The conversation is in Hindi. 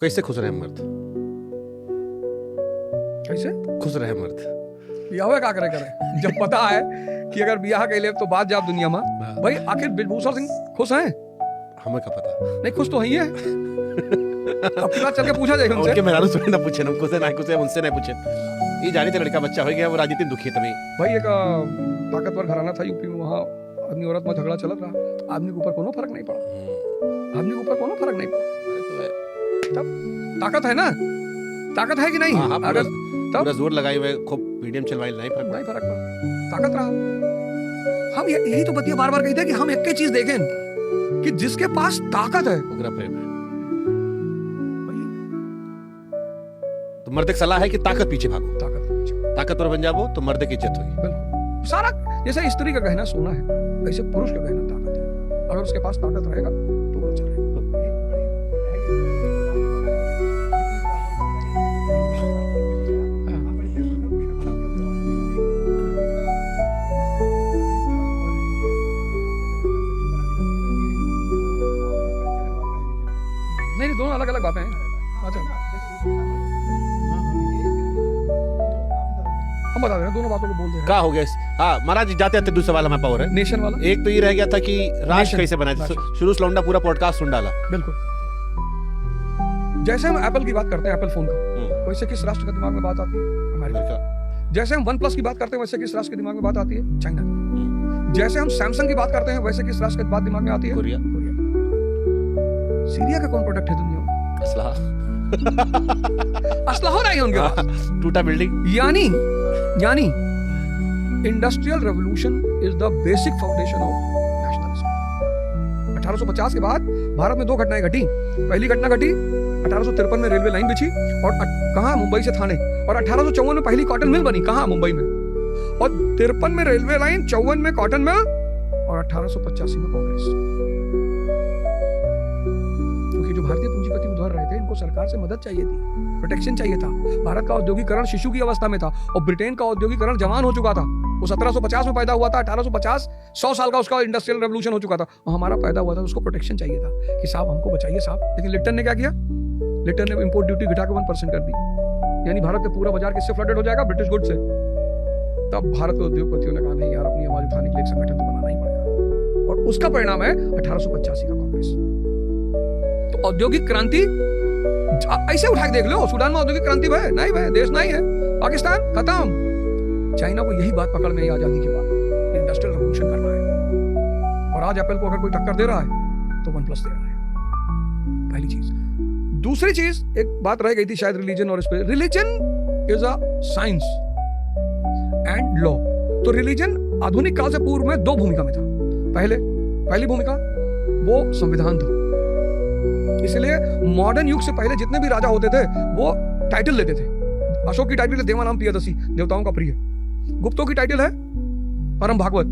कैसे खुश रहे मर्द? कैसे खुश रहे मर्द? बिया हुआ क्या करे जब पता है कि अगर बियाह कैले तो बात जाब दुनिया में भाई आखिर बिरभूषण सिंह खुश हैं? हमें क्या पता? नहीं खुश तो ही है। अब की बात चल के पूछा जाए उनसे। उनके मेहरारू से ना पूछे, हमको से ना कुछ उनसे नहीं पूछे। ये जानी थे लड़का बच्चा हो गया, वो राजनीति में दुखी है तभी। भाई एक ताकतवर घराना था यूपी में, वहाँ आदमी औरत में झगड़ा चलत रहा, आदमी के ऊपर कोनो फर्क नहीं पड़ा, आदमी के ऊपर कोनो फर्क नहीं पड़ा। तब ताकत है ना, ताकत है कि नहीं? अगर पूरा जोर लगाए हुए खूब मीडियम चलवाई नहीं फर्क पड़ा, ताकत रहा। हम यही तो बतिया बार बार कहते हैं कि हम एक ही चीज देखें कि जिसके पास ताकत है ओकरा प्रेम है। तो मर्द की सलाह है कि ताकत पीछे भागो, ताकतवर बन जाओ तो मर्द की इज्जत होगी। बिल्कुल सारा जैसे स्त्री का गहना सोना है, वैसे पुरुष का गहना ताकत है। अगर उसके पास ताकत रहेगा तो वो चलेगा। नहीं दोनों अलग अलग बातें हैं। अच्छा हम बता रहे हैं, दोनों बातों को बोल दे रहे हैं। क्या हो गया? हाँ महाराज जाते जाते दूसरा सवाल हमारे पास है नेशन वाला। एक तो ये रह गया था कि राज कैसे बनाया, शुरू से लौंडा पूरा पॉडकास्ट सुन डाला। बिल्कुल जैसे हम एप्पल की बात करते हैं, एप्पल फोन का, वैसे किस राष्ट्र का दिमाग में बात आती है? अमेरिका। जैसे हम OnePlus की बात करते हैं, वैसे किस राष्ट्र के दिमाग में बात आती है? चाइना। जैसे हम सैमसंग की बात करते हैं, वैसे किस राष्ट्र की बात दिमाग में आती है? कोरिया। सीरिया का कौन प्रोडक्ट है दुनिया में? असला। असला हो रहा है उनके पास, टूटा बिल्डिंग। यानी industrial revolution is the basic foundation of nationalism. 1850 के बाद भारत में दो घटनाएं घटी। पहली घटना घटी 1853 में रेलवे लाइन बिछी, और कहां? मुंबई से थाने। और 1854 में पहली कॉटन मिल बनी, कहां? मुंबई में। और 53 में रेलवे लाइन, 54 में कॉटन मिल, और 1885 में कांग्रेस। क्योंकि जो भारतीय पूंजीपति उधर रहे थे, इनको सरकार से मदद चाहिए थी, प्रोटेक्शन चाहिए था। भारत का औद्योगिकरण शिशु की अवस्था में था, और ब्रिटेन का औद्योगिकरण जवान हो चुका था। वो 1750 में पैदा हुआ था, 1850 100 साल का उसका इंडस्ट्रियल रेवोल्यूशन हो चुका था, और हमारा पैदा हुआ था, उसको प्रोटेक्शन चाहिए था कि साहब हमको बचाइए साहब। लेकिन लिप्टन ने क्या किया? लिप्टन ने इंपोर्ट ड्यूटी घटा के 1% कर दी, यानी भारत का पूरा बाजार किससे फ्लडेड हो जाएगा? ब्रिटिश गुड से। तब भारत के उद्योगपतियों ने कहा नहीं यार, अपनी आवाज उठाने के लिए एक संगठन तो बनाना ही पड़ेगा, और उसका परिणाम है 1885 का कांग्रेस। तो औद्योगिक क्रांति ऐसे उठा के देख लो, सूडान में औद्योगिक क्रांति भाई नहीं, भाई देश नहीं है, पाकिस्तान खत्म। चाइना को यही बात पकड़ में आई आजादी के बाद, इंडस्ट्रियल रेवोल्यूशन करना है, और आज एप्पल को अगर कोई टक्कर दे रहा है तो OnePlus दे रहा है। पहली चीज। दूसरी चीज, एक बात रह गई थी शायद, रिलीजन और spirit. Religion is a science and law. तो रिलीजन आधुनिक काल से पूर्व में दो भूमिका में था। पहली भूमिका वो संविधान था, इसलिए मॉडर्न युग से पहले जितने भी राजा होते थे वो टाइटल लेते थे। अशोक की टाइटल है देवानाम प्रियदर्शी, देवताओं का प्रिय। गुप्तों की टाइटल है परम भागवत,